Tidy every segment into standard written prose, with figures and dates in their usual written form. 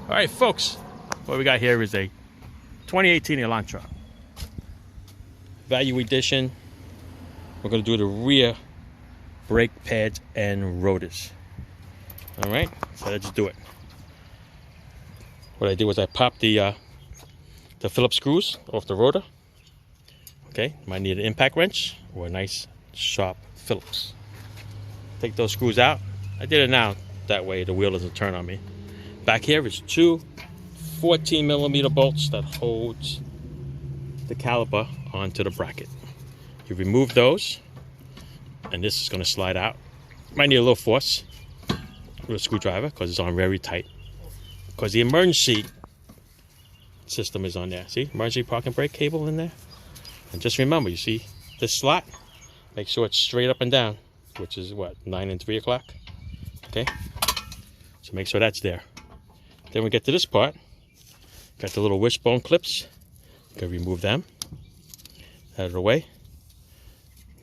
All right, folks, what we got here is a 2018 Elantra. Value edition. We're going to do the rear brake pads and rotors. All right, so let's do it. What I did was I popped the Phillips screws off the rotor. Okay, might need an impact wrench or a nice sharp Phillips. Take those screws out. I did it now, that way the wheel doesn't turn on me. Back here is two 14mm bolts that holds the caliper onto the bracket. You remove those, and this is going to slide out. Might need a little force with a screwdriver because it's on very tight. Because the emergency system is on there. See, emergency parking brake cable in there. And just remember, you see this slot? Make sure it's straight up and down, which is what, 9 and 3 o'clock. Okay, so make sure that's there. Then we get to this part. Got the little wishbone clips. You can remove them out of the way.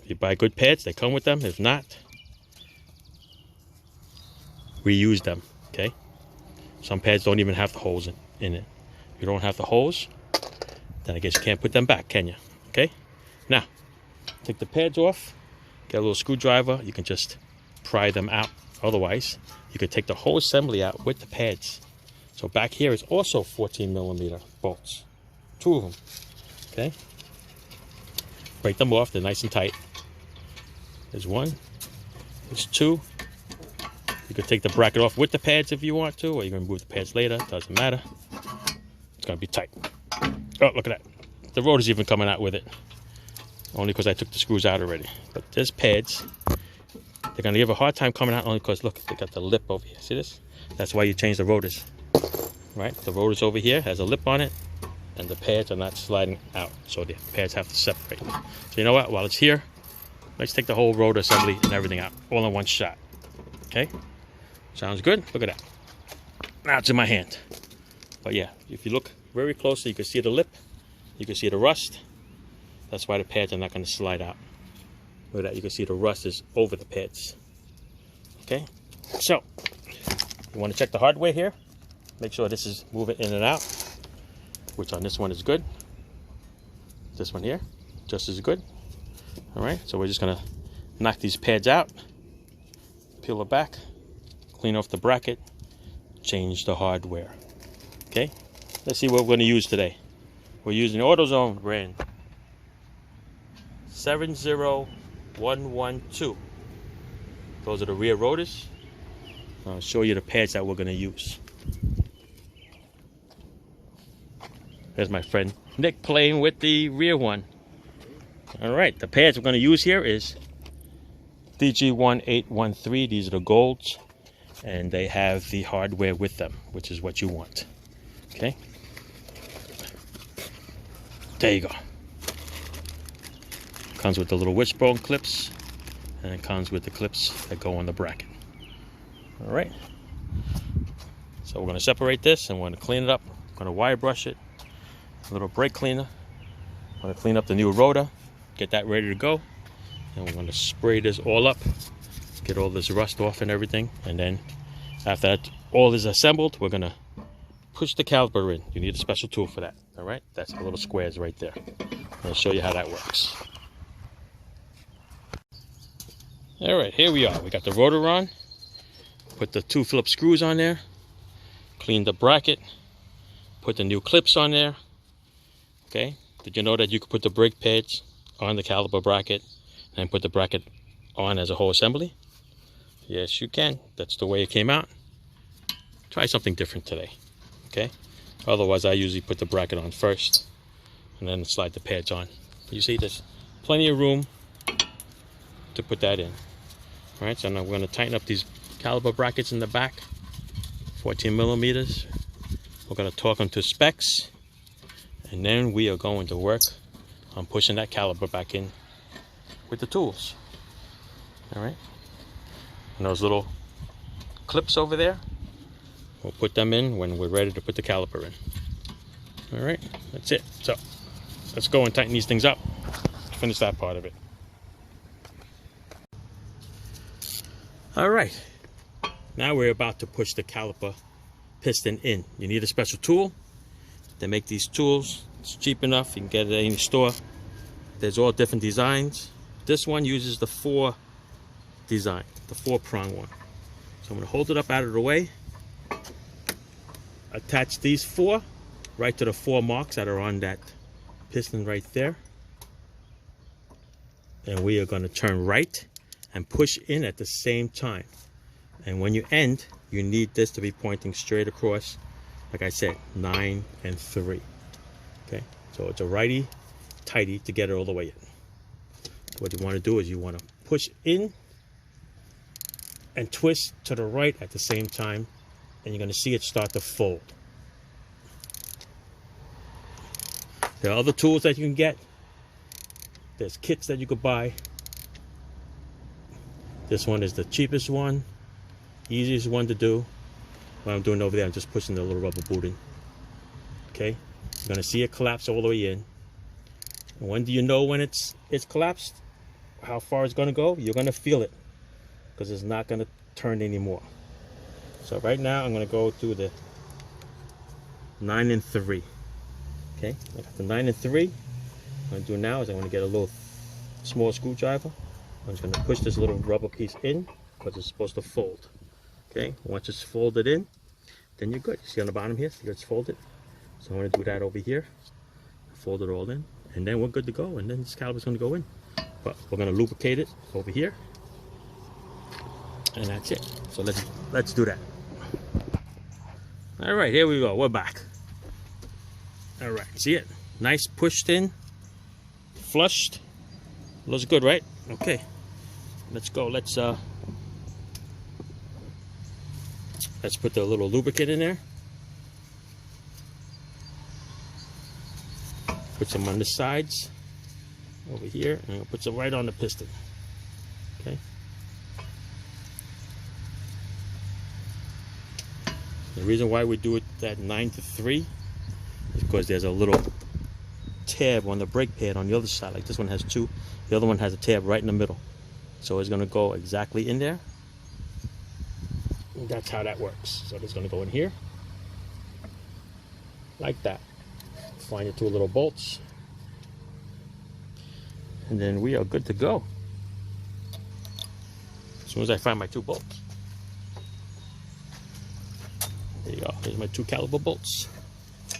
If you buy good pads, they come with them. If not, reuse them. Okay, some pads don't even have the holes in it. If you don't have the holes, then I guess you can't put them back, can you? Okay, now take the pads off. Get a little screwdriver. You can just pry them out. Otherwise, you can take the whole assembly out with the pads. So back here is also 14mm bolts. 2 of them. Okay. Break them off. They're nice and tight. There's 1. There's 2. You can take the bracket off with the pads if you want to, or you can remove the pads later. Doesn't matter. It's going to be tight. Oh, look at that. The rotor's even coming out with it. Only because I took the screws out already. But there's pads. They're going to give a hard time coming out only because, look, they got the lip over here. See this? That's why you change the rotors. Right? The rotors over here has a lip on it, and the pads are not sliding out. So the pads have to separate. So you know what? While it's here, let's take the whole rotor assembly and everything out. All in one shot. Okay? Sounds good? Look at that. Now it's in my hand. But yeah, if you look very closely, you can see the lip. You can see the rust. That's why the pads are not going to slide out. Look at that. You can see the rust is over the pads. Okay? So, you want to check the hardware here. Make sure this is moving in and out. Which on this one is good. This one here, just as good. Alright, so we're just going to knock these pads out. Peel it back. Clean off the bracket. Change the hardware. Okay? Let's see what we're going to use today. We're using the AutoZone brand 70112. Those are the rear rotors. I'll show you the pads that we're going to use. There's my friend Nick playing with the rear one. Alright, the pads we're going to use here is DG1813. These are the golds. And they have the hardware with them, which is what you want. Okay? There you go. Comes with the little wishbone clips, and it comes with the clips that go on the bracket. All right. So we're going to separate this, and we're going to clean it up. We're going to wire brush it. A little brake cleaner. I'm going to clean up the new rotor, get that ready to go, and we're going to spray this all up, get all this rust off and everything, and then after that all is assembled, we're going to push the caliper in. You need a special tool for that. All right, that's the little squares right there. I'll show you how that works. All right, here we are. We got the rotor on. Put the 2 Phillips screws on there. Clean the bracket. Put the new clips on there. Okay. Did you know that you could put the brake pads on the caliper bracket and put the bracket on as a whole assembly? Yes, you can. That's the way it came out. Try something different today. Okay. Otherwise, I usually put the bracket on first and then slide the pads on. You see, there's plenty of room to put that in. All right, so now we're going to tighten up these caliper brackets in the back, 14mm. We're going to torque them to specs, and then we are going to work on pushing that caliper back in with the tools. All right, and those little clips over there, we'll put them in when we're ready to put the caliper in. All right, that's it. So let's go and tighten these things up. Finish that part of it. All right, now we're about to push the caliper piston in. You need a special tool. They make these tools. It's cheap enough. You can get it at any store. There's all different designs. This one uses the 4 design, the 4-prong one. So I'm going to hold it up out of the way. Attach these 4 right to the 4 marks that are on that piston right there. And we are going to turn right and push in at the same time. And when you end, you need this to be pointing straight across, like I said, 9 and 3. Okay, so it's a righty tighty to get it all the way in. What you want to do is you want to push in and twist to the right at the same time, and you're going to see it start to fold. There are other tools that you can get. There's kits that you could buy. This one is the cheapest one, easiest one to do. What I'm doing over there, I'm just pushing the little rubber boot in. Okay, you're gonna see it collapse all the way in. And when do you know when it's collapsed? How far it's gonna go? You're gonna feel it, because it's not gonna turn anymore. So right now I'm gonna go through the 9 and 3. Okay, I got the 9 and 3. What I'm gonna do now is I'm gonna get a little small screwdriver. I'm just gonna push this little rubber piece in, because it's supposed to fold. Okay, once it's folded in, then you're good. You see on the bottom here, see it's folded. So I'm gonna do that over here, fold it all in, and then we're good to go. And then this caliper's gonna go in. But we're gonna lubricate it over here, and that's it. So let's do that. All right, here we go. We're back. All right, see it? Nice pushed in, flushed. Looks good, right? Okay, let's go. Let's put the little lubricant in there. Put some on the sides over here, and I'll put some right on the piston. Okay. The reason why we do it at 9 to 3 is because there's a little tab on the brake pad on the other side. Like this one has 2, the other one has a tab right in the middle. So it's gonna go exactly in there. And that's how that works. So it's gonna go in here, like that. Find your 2 little bolts, and then we are good to go. As soon as I find my 2 bolts. There you go. Here's my 2 caliper bolts.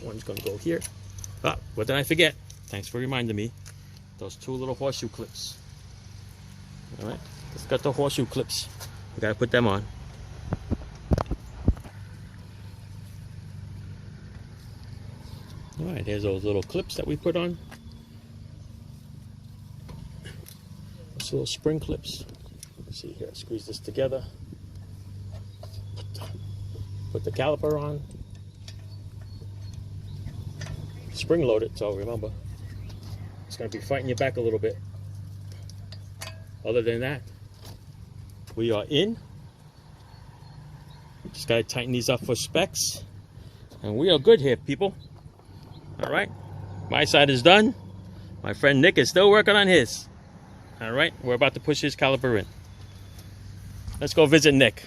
One's gonna go here. Ah, what did I forget? Thanks for reminding me. Those 2 little horseshoe clips. All right, let's got the horseshoe clips. We gotta put them on. All right, there's those little clips that we put on. Those little spring clips. Let's see here, squeeze this together. Put the caliper on. Spring loaded, so remember, it's going to be fighting you back a little bit. Other than that, we are in. Just got to tighten these up for specs, and we are good here, people. All right, my side is done. My friend Nick is still working on his. All right, we're about to push his caliper in. Let's go visit Nick.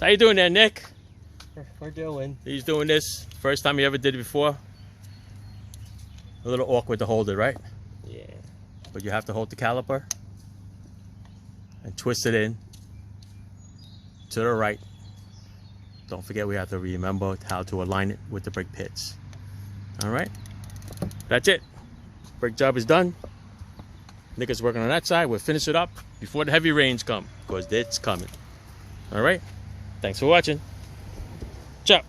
How you doing there, Nick? We're doing. He's doing this. First time he ever did it before. A little awkward to hold it, right? Yeah. But you have to hold the caliper and twist it in to the right. Don't forget, we have to remember how to align it with the brake pads. All right, that's it. Brake job is done. Nick is working on that side. We'll finish it up before the heavy rains come, because it's coming. All right, thanks for watching. Ciao.